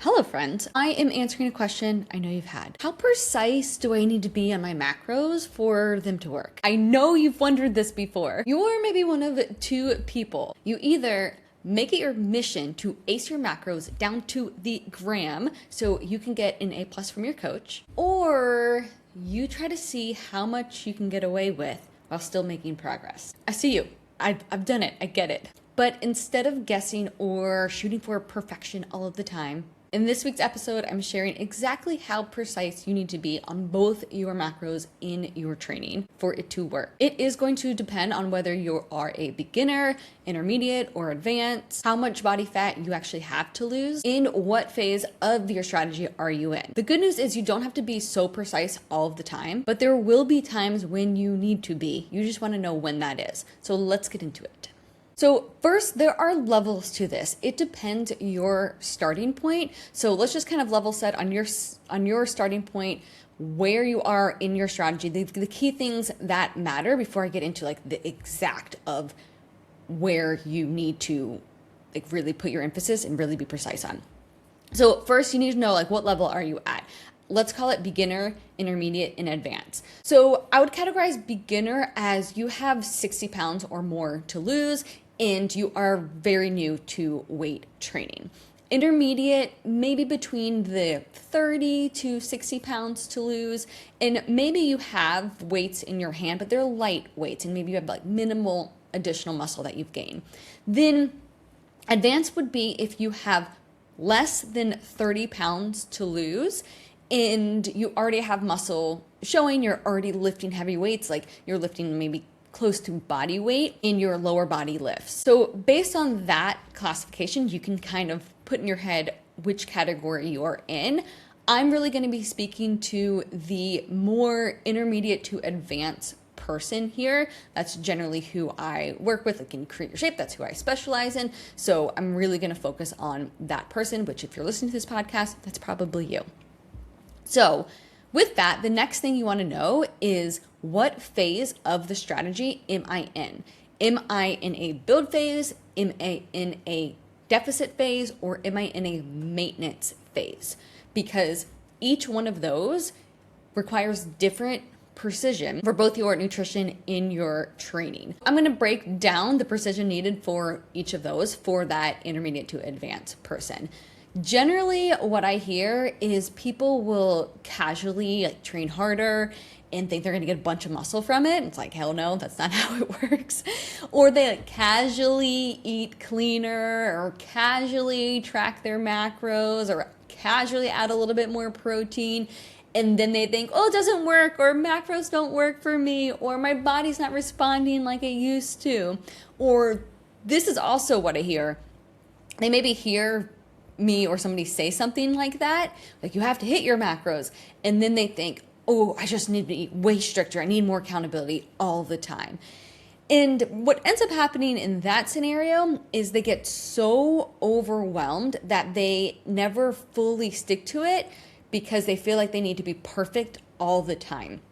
Hello friends, I am answering a question I know you've had. How precise do I need to be on my macros for them to work? I know you've wondered this before. You're maybe one of two people. You either make it your mission to ace your macros down to the gram so you can get an A+ from your coach, or you try to see how much you can get away with while still making progress. I see you. I've done it. I get it. But instead of guessing or shooting for perfection all of the time, in this week's episode, I'm sharing exactly how precise you need to be on both your macros in your training for it to work. It is going to depend on whether you are a beginner, intermediate, or advanced, how much body fat you actually have to lose, in what phase of your strategy are you in. The good news is you don't have to be so precise all of the time, but there will be times when you need to be. You just want to know when that is. So let's get into it. So first, there are levels to this. It depends your starting point. So let's just kind of level set on your starting point, where you are in your strategy, the key things that matter before I get into like the exact of where you need to like really put your emphasis and really be precise on. So first, you need to know like what level are you at? Let's call it beginner, intermediate, and advanced. So I would categorize beginner as you have 60 pounds or more to lose and you are very new to weight training. Intermediate, maybe between the 30 to 60 pounds to lose, and maybe you have weights in your hand, but they're light weights, and maybe you have like minimal additional muscle that you've gained. Then advanced would be if you have less than 30 pounds to lose, and you already have muscle showing, you're already lifting heavy weights, like you're lifting maybe close to body weight in your lower body lifts. So based on that classification, you can kind of put in your head which category you're in. I'm really going to be speaking to the more intermediate to advanced person here. That's generally who I work with. Like in Create Your Shape, that's who I specialize in. So I'm really going to focus on that person, which if you're listening to this podcast, that's probably you. So with that, the next thing you want to know is what phase of the strategy am I in? Am I in a build phase? Am I in a deficit phase? Or am I in a maintenance phase? Because each one of those requires different precision for both your nutrition in your training. I'm going to break down the precision needed for each of those for that intermediate to advanced person. Generally, what I hear is people will casually like train harder and think they're going to get a bunch of muscle from it. It's like, hell no, that's not how it works. Or they like casually eat cleaner or casually track their macros or casually add a little bit more protein. And then they think, oh, it doesn't work, or macros don't work for me, or my body's not responding like it used to. Or this is also what I hear. They maybe hear me or somebody say something like that, like you have to hit your macros, and then they think, oh, I just need to eat way stricter, I need more accountability all the time. And what ends up happening in that scenario is they get so overwhelmed that they never fully stick to it because they feel like they need to be perfect all the time.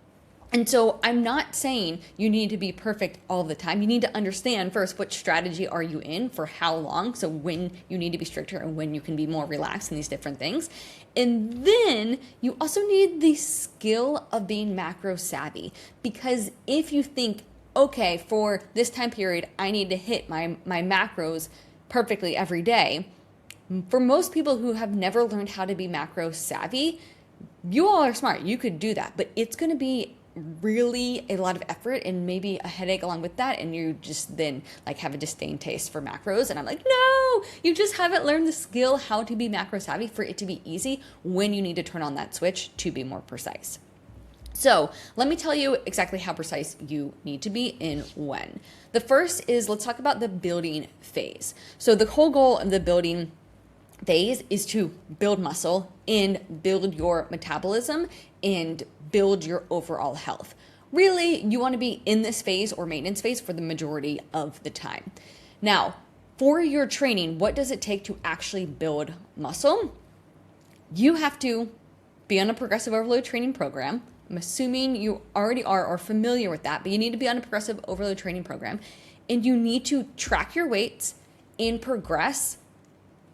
And so I'm not saying you need to be perfect all the time. You need to understand first, what strategy are you in for how long? So when you need to be stricter and when you can be more relaxed in these different things. And then you also need the skill of being macro savvy, because if you think, okay, for this time period, I need to hit my macros perfectly every day. For most people who have never learned how to be macro savvy, you all are smart. You could do that, but it's going to be really a lot of effort and maybe a headache along with that, and you just then like have a disdain taste for macros. And I'm like, no, you just haven't learned the skill how to be macro savvy for it to be easy when you need to turn on that switch to be more precise. So let me tell you exactly how precise you need to be and when. The first is, let's talk about the building phase. So the whole goal of the building phase is to build muscle and build your metabolism and build your overall health. Really, you want to be in this phase or maintenance phase for the majority of the time. Now, for your training, what does it take to actually build muscle? You have to be on a progressive overload training program. I'm assuming you already are or familiar with that, but you need to be on a progressive overload training program, and you need to track your weights and progress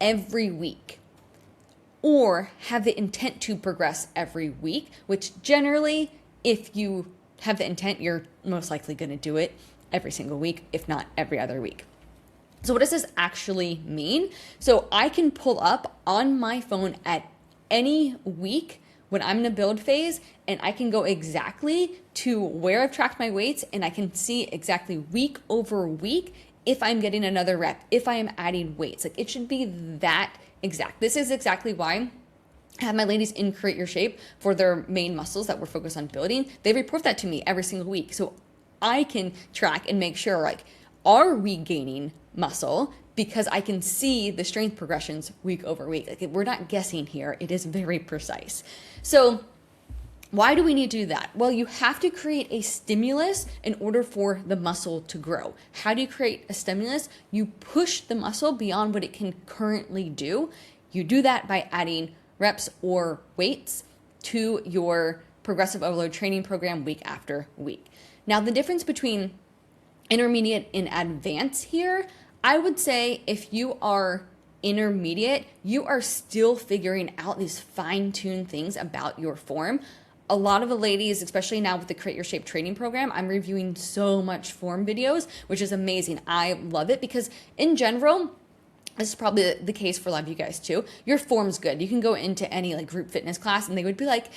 every week. or have the intent to progress every week, which generally, if you have the intent, you're most likely going to do it every single week, if not every other week. So what does this actually mean? So I can pull up on my phone at any week when I'm in a build phase, and I can go exactly to where I've tracked my weights, and I can see exactly week over week if I'm getting another rep, if I am adding weights. Like, it should be that exact. This is exactly why I have my ladies in Create Your Shape for their main muscles that we're focused on building. They report that to me every single week. So I can track and make sure, like, are we gaining muscle? Because I can see the strength progressions week over week. Like, we're not guessing here. It is very precise. So why do we need to do that? Well, you have to create a stimulus in order for the muscle to grow. How do you create a stimulus? You push the muscle beyond what it can currently do. You do that by adding reps or weights to your progressive overload training program week after week. Now, the difference between intermediate and advanced here, I would say if you are intermediate, you are still figuring out these fine-tuned things about your form. A lot of the ladies, especially now with the Create Your Shape training program, I'm reviewing so much form videos, which is amazing. I love it because in general, this is probably the case for a lot of you guys too, your form's good. You can go into any like group fitness class and they would be like,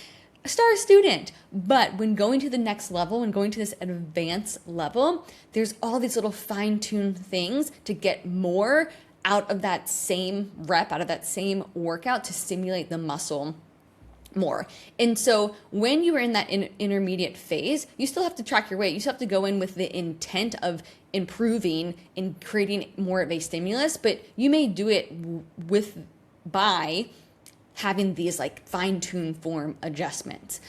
a star student. But when going to the next level, when going to this advanced level, there's all these little fine-tuned things to get more out of that same rep, out of that same workout to stimulate the muscle more. And so when you are in that intermediate phase, you still have to track your weight. You still have to go in with the intent of improving and creating more of a stimulus, but you may do it by having these like fine-tuned form adjustments.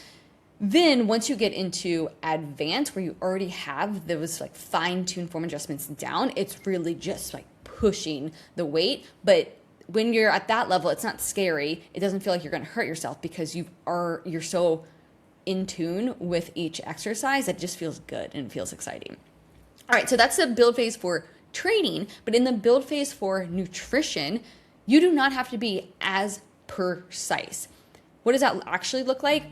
Then once you get into advanced, where you already have those like fine-tuned form adjustments down, it's really just like pushing the weight. But when you're at that level, it's not scary. It doesn't feel like you're going to hurt yourself because you're so in tune with each exercise that it just feels good and feels exciting. All right, so that's the build phase for training, but in the build phase for nutrition, you do not have to be as precise. What does that actually look like?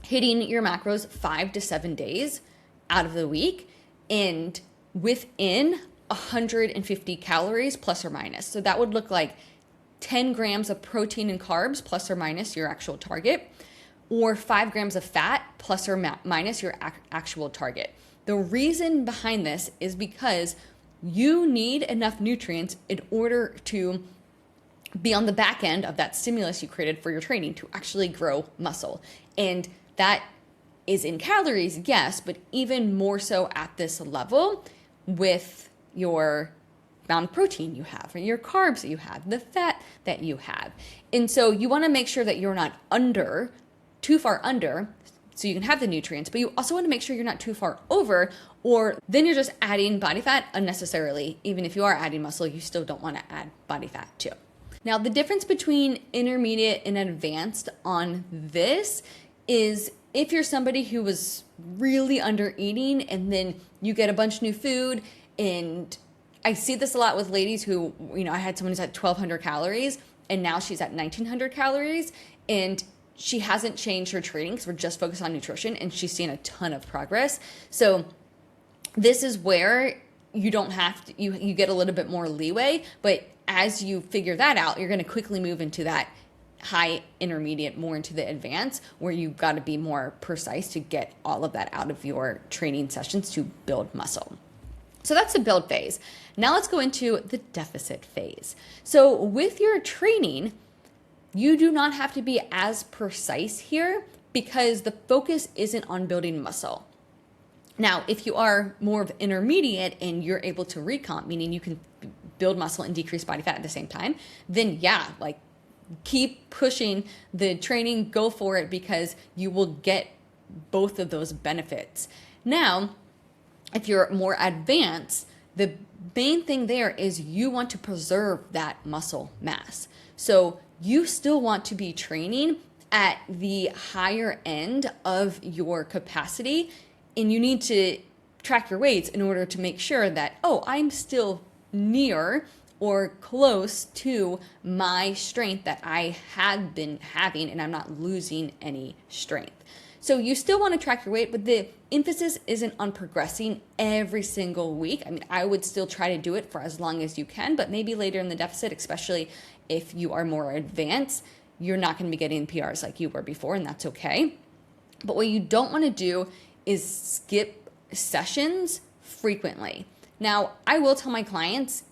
Hitting your macros 5 to 7 days out of the week and within 150 calories plus or minus. So that would look like 10 grams of protein and carbs plus or minus your actual target, or 5 grams of fat plus or minus your actual target. The reason behind this is because you need enough nutrients in order to be on the back end of that stimulus you created for your training to actually grow muscle. And that is in calories, yes, but even more so at this level with your amount of protein you have, or your carbs that you have, the fat that you have. And so you want to make sure that you're not too far under, so you can have the nutrients, but you also want to make sure you're not too far over, or then you're just adding body fat unnecessarily. Even if you are adding muscle, you still don't want to add body fat too. Now, the difference between intermediate and advanced on this is if you're somebody who was really under eating and then you get a bunch of new food, and I see this a lot with ladies who, I had someone who's at 1,200 calories and now she's at 1,900 calories and she hasn't changed her training because we're just focused on nutrition, and she's seen a ton of progress. So this is where you don't have to, you get a little bit more leeway, but as you figure that out, you're going to quickly move into that high intermediate, more into the advanced, where you've got to be more precise to get all of that out of your training sessions to build muscle. So that's the build phase. Now let's go into the deficit phase. So with your training, you do not have to be as precise here because the focus isn't on building muscle. Now, if you are more of intermediate and you're able to recomp, meaning you can build muscle and decrease body fat at the same time, then yeah, like keep pushing the training, go for it, because you will get both of those benefits. Now, if you're more advanced, the main thing there is you want to preserve that muscle mass. So you still want to be training at the higher end of your capacity, and you need to track your weights in order to make sure that, oh, I'm still near or close to my strength that I had been having, and I'm not losing any strength. So you still want to track your weight, but the emphasis isn't on progressing every single week. I mean, I would still try to do it for as long as you can, but maybe later in the deficit, especially if you are more advanced, you're not going to be getting PRs like you were before, and that's okay. But what you don't want to do is skip sessions frequently. Now, I will tell my clients,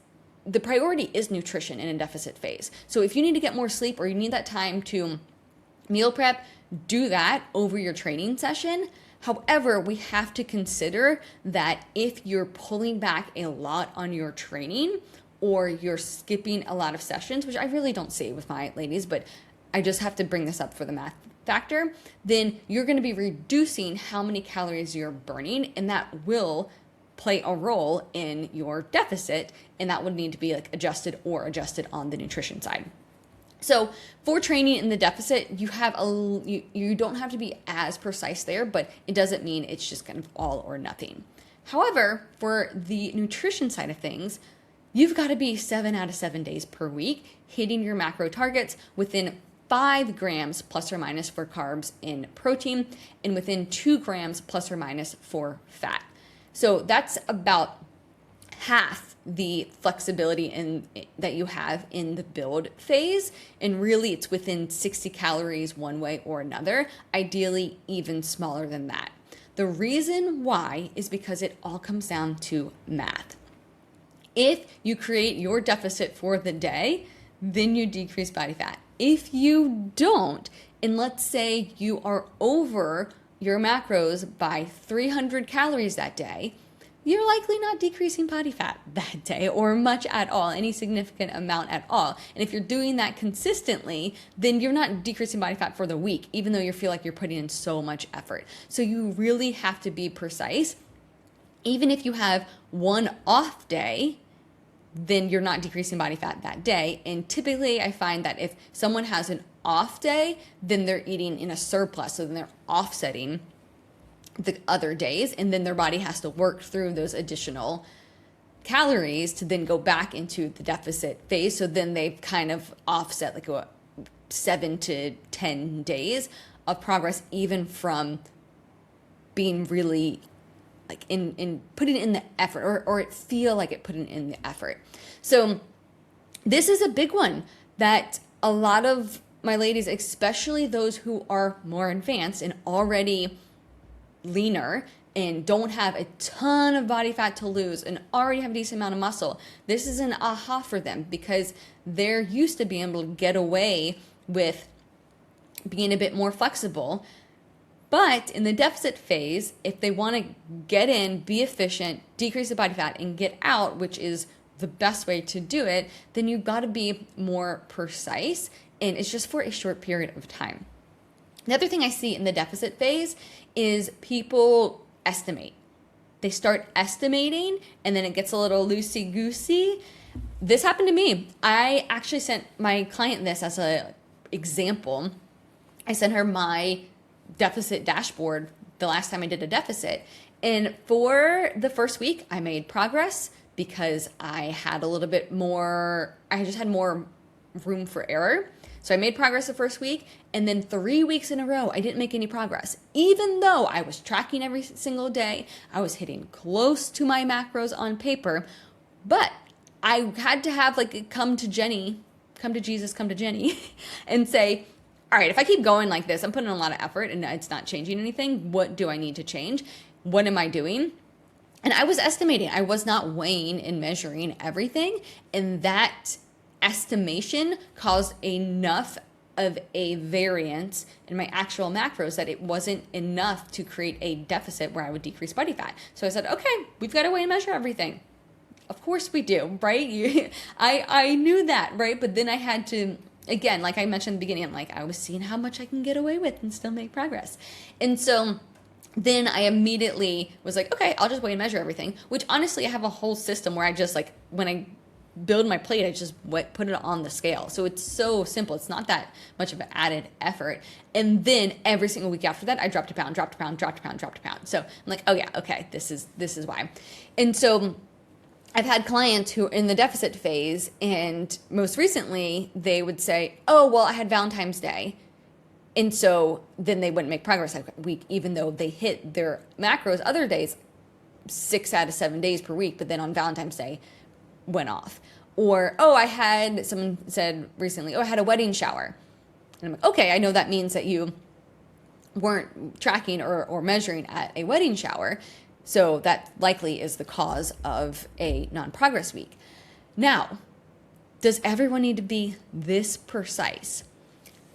the priority is nutrition in a deficit phase. So if you need to get more sleep or you need that time to meal prep, do that over your training session. However, we have to consider that if you're pulling back a lot on your training or you're skipping a lot of sessions, which I really don't see with my ladies, but I just have to bring this up for the math factor, then you're going to be reducing how many calories you're burning, and that will play a role in your deficit, and that would need to be like adjusted on the nutrition side. So for training in the deficit, you don't have to be as precise there, but it doesn't mean it's just kind of all or nothing. However, for the nutrition side of things, you've got to be 7 out of 7 days per week hitting your macro targets within 5 grams plus or minus for carbs in protein and within 2 grams plus or minus for fat. So that's about half the flexibility that you have in the build phase, and really it's within 60 calories one way or another, ideally even smaller than that. The reason why is because it all comes down to math. If you create your deficit for the day, then you decrease body fat. If you don't, and let's say you are over your macros by 300 calories that day, you're likely not decreasing body fat that day or much at all, any significant amount at all. And if you're doing that consistently, then you're not decreasing body fat for the week, even though you feel like you're putting in so much effort. So you really have to be precise. Even if you have one off day, then you're not decreasing body fat that day. And typically I find that if someone has an off day, then they're eating in a surplus. So then they're offsetting the other days, and then their body has to work through those additional calories to then go back into the deficit phase. So then they've kind of offset like 7 to 10 days of progress, even from being really like in putting in the effort, or it feel like it putting in the effort. So this is a big one that a lot of my ladies, especially those who are more advanced and already leaner and don't have a ton of body fat to lose and already have a decent amount of muscle, this is an aha for them because they're used to being able to get away with being a bit more flexible. But in the deficit phase, if they want to get in, be efficient, decrease the body fat, and get out, which is the best way to do it, then you've got to be more precise, and it's just for a short period of time. The other thing I see in the deficit phase is people estimate. They start estimating, and then it gets a little loosey-goosey. This happened to me. I actually sent my client this as an example. I sent her my deficit dashboard the last time I did a deficit. And for the first week, I made progress because I had a little bit more, I just had more room for error. So I made progress the first week, and then 3 weeks in a row, I didn't make any progress. Even though I was tracking every single day, I was hitting close to my macros on paper, but I had to have come to Jesus, come to Jenny, and say, all right, if I keep going like this, I'm putting in a lot of effort and it's not changing anything. What do I need to change? What am I doing? And I was estimating. I was not weighing and measuring everything, and that estimation caused enough of a variance in my actual macros that it wasn't enough to create a deficit where I would decrease body fat. So I said, okay, we've got to weigh and measure everything. Of course we do, right? I knew that, right? But then I had to, again, like I mentioned in the beginning, I was seeing how much I can get away with and still make progress. And so then I immediately was like, okay, I'll just weigh and measure everything, which honestly, I have a whole system where I just when I build my plate, I just put it on the scale. So it's so simple. It's not that much of an added effort. And then every single week after that, I dropped a pound. So I'm like, oh yeah, okay, this is why. And so I've had clients who are in the deficit phase, and most recently they would say, oh, well, I had Valentine's Day. And so then they wouldn't make progress that week, even though they hit their macros other days, 6 out of 7 days per week, but then on Valentine's Day went off. Or, oh, someone said recently, oh, I had a wedding shower. And I'm like, okay, I know that means that you weren't tracking or measuring at a wedding shower. So that likely is the cause of a non-progress week. Now, does everyone need to be this precise?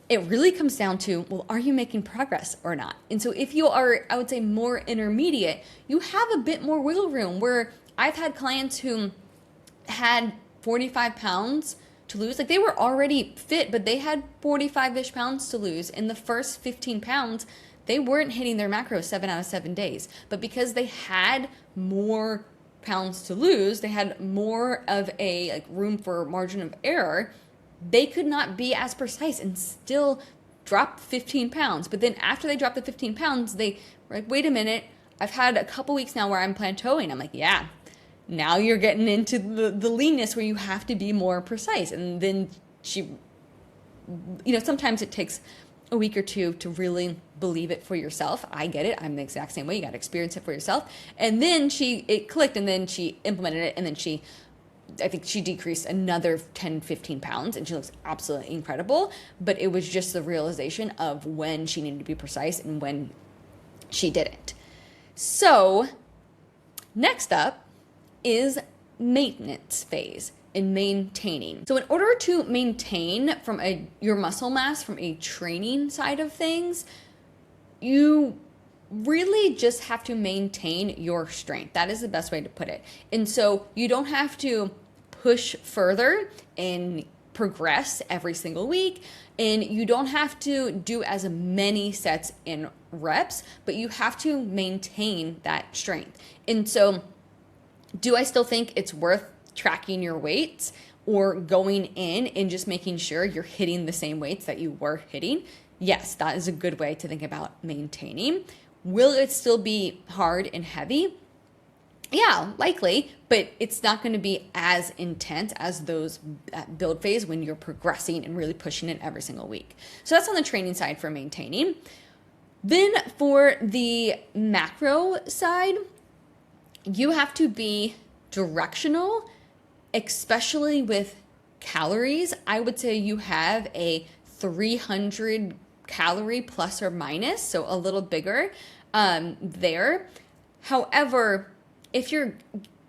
It really comes down to, well, are you making progress or not? And so if you are, I would say, more intermediate, you have a bit more wiggle room, where I've had clients who had 45 pounds to lose. Like, they were already fit, but they had 45-ish pounds to lose. In the first 15 pounds, they weren't hitting their macros 7 out of 7 days. But because they had more pounds to lose, they had more of a room for margin of error, they could not be as precise and still drop 15 pounds. But then after they dropped the 15 pounds, they were like, wait a minute, I've had a couple weeks now where I'm plateauing. I'm like, yeah, now you're getting into the leanness where you have to be more precise. And then sometimes it takes a week or two to really believe it for yourself. I get it. I'm the exact same way. You got to experience it for yourself. And then it clicked, and then she implemented it, and then I think she decreased another 10, 15 pounds, and she looks absolutely incredible. But it was just the realization of when she needed to be precise and when she didn't. So next up is maintenance phase and maintaining. So in order to maintain your muscle mass from a training side of things, you really just have to maintain your strength. That is the best way to put it. And so you don't have to push further and progress every single week, and you don't have to do as many sets in reps, but you have to maintain that strength. And so do I still think it's worth tracking your weights or going in and just making sure you're hitting the same weights that you were hitting? Yes, that is a good way to think about maintaining. Will it still be hard and heavy? Yeah, likely, but it's not going to be as intense as those build phase when you're progressing and really pushing it every single week. So that's on the training side for maintaining. Then for the macro side, you have to be directional, especially with calories. I would say you have a 300 calorie plus or minus, so a little bigger there. However, if you're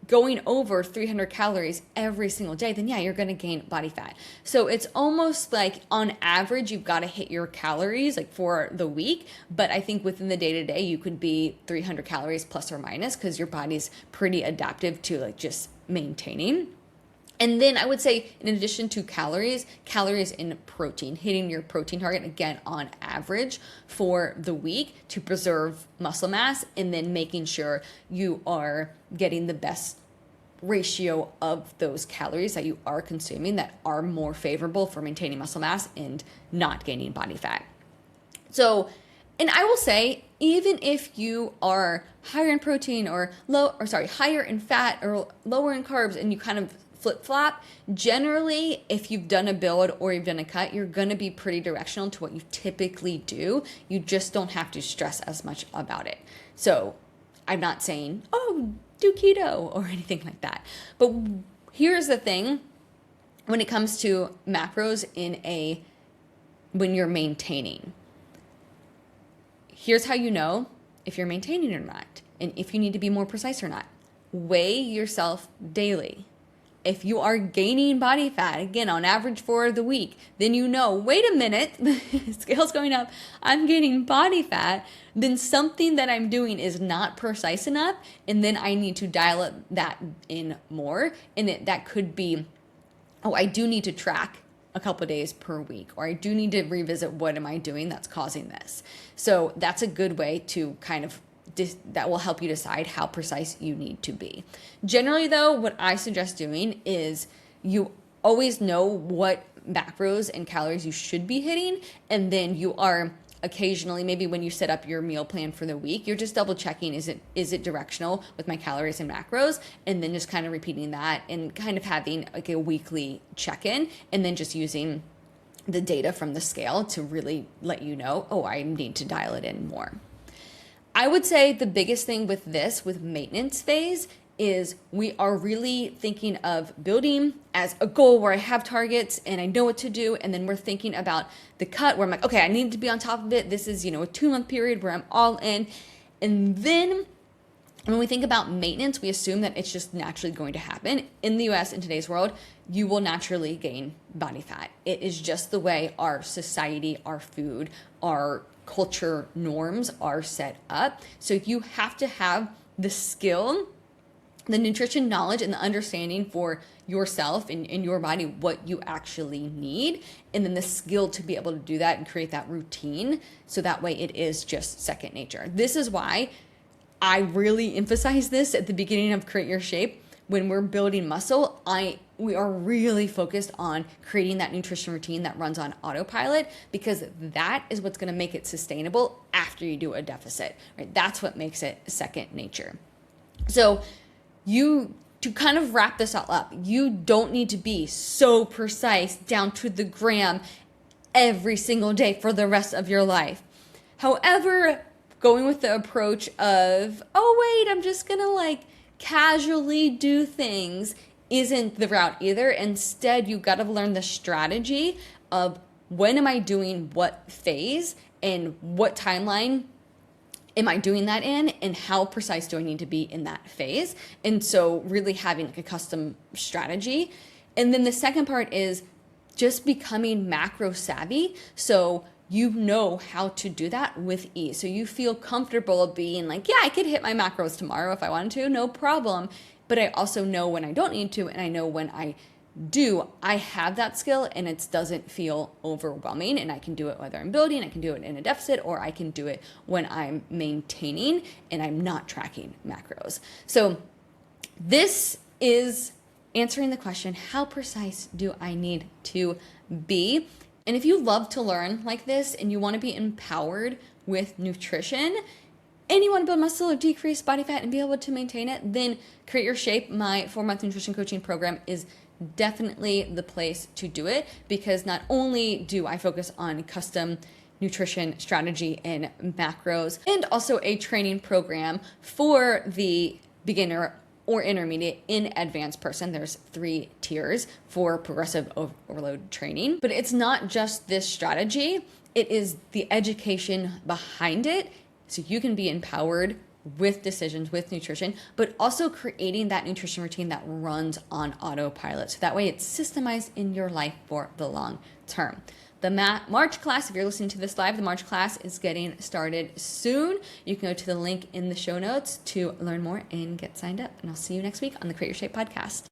going over 300 calories every single day, then yeah, you're going to gain body fat. So it's almost like on average, you've got to hit your calories like for the week. But I think within the day to day, you could be 300 calories plus or minus, because your body's pretty adaptive to like just maintaining. And then I would say, in addition to calories in protein, hitting your protein target again on average for the week to preserve muscle mass, and then making sure you are getting the best ratio of those calories that you are consuming that are more favorable for maintaining muscle mass and not gaining body fat. So, and I will say, even if you are higher in protein higher in fat or lower in carbs, and you kind of flip-flop, generally, if you've done a build or you've done a cut, you're going to be pretty directional to what you typically do. You just don't have to stress as much about it. So I'm not saying, oh, do keto or anything like that. But here's the thing. When it comes to macros when you're maintaining, here's how you know if you're maintaining or not, and if you need to be more precise or not. Weigh yourself daily. If you are gaining body fat, again, on average for the week, then you know, wait a minute, the scale's going up, I'm gaining body fat, then something that I'm doing is not precise enough, and then I need to dial that in more. And that could be, oh, I do need to track a couple of days per week, or I do need to revisit what am I doing that's causing this. So that's a good way to kind of that will help you decide how precise you need to be. Generally though, what I suggest doing is you always know what macros and calories you should be hitting, and then you are occasionally, maybe when you set up your meal plan for the week, you're just double checking, is it directional with my calories and macros, and then just kind of repeating that and kind of having like a weekly check-in, and then just using the data from the scale to really let you know, oh, I need to dial it in more. I would say the biggest thing with maintenance phase is we are really thinking of building as a goal where I have targets and I know what to do. And then we're thinking about the cut where I'm like, okay, I need to be on top of it. This is, a 2-month period where I'm all in. And then when we think about maintenance, we assume that it's just naturally going to happen. In the US, in today's world, you will naturally gain body fat. It is just the way our society, our food, our culture norms are set up. So you have to have the skill, the nutrition knowledge, and the understanding for yourself and in your body what you actually need, and then the skill to be able to do that and create that routine so that way it is just second nature. This is why I really emphasize this at the beginning of Create Your Shape. When we're building muscle, we are really focused on creating that nutrition routine that runs on autopilot, because that is what's going to make it sustainable after you do a deficit, right? That's what makes it second nature. So to kind of wrap this all up, you don't need to be so precise down to the gram every single day for the rest of your life. However, going with the approach of, oh wait, I'm just gonna like casually do things isn't the route either. Instead, you gotta learn the strategy of when am I doing what phase and what timeline am I doing that in, and how precise do I need to be in that phase? And so really having like a custom strategy. And then the second part is just becoming macro savvy. So you know how to do that with ease. So you feel comfortable being like, yeah, I could hit my macros tomorrow if I wanted to, no problem. But I also know when I don't need to, and I know when I do, I have that skill and it doesn't feel overwhelming, and I can do it whether I'm building, I can do it in a deficit, or I can do it when I'm maintaining and I'm not tracking macros. So this is answering the question, how precise do I need to be? And if you love to learn like this and you want to be empowered with nutrition, and you want to build muscle or decrease body fat and be able to maintain it, then Create Your Shape, my 4-month nutrition coaching program, is definitely the place to do it, because not only do I focus on custom nutrition strategy and macros, and also a training program for the beginner or intermediate and advanced person. There's 3 tiers for progressive overload training. But it's not just this strategy, it is the education behind it, so you can be empowered with decisions, with nutrition, but also creating that nutrition routine that runs on autopilot. So that way it's systemized in your life for the long term. The March class, if you're listening to this live, the March class is getting started soon. You can go to the link in the show notes to learn more and get signed up. And I'll see you next week on the Create Your Shape podcast.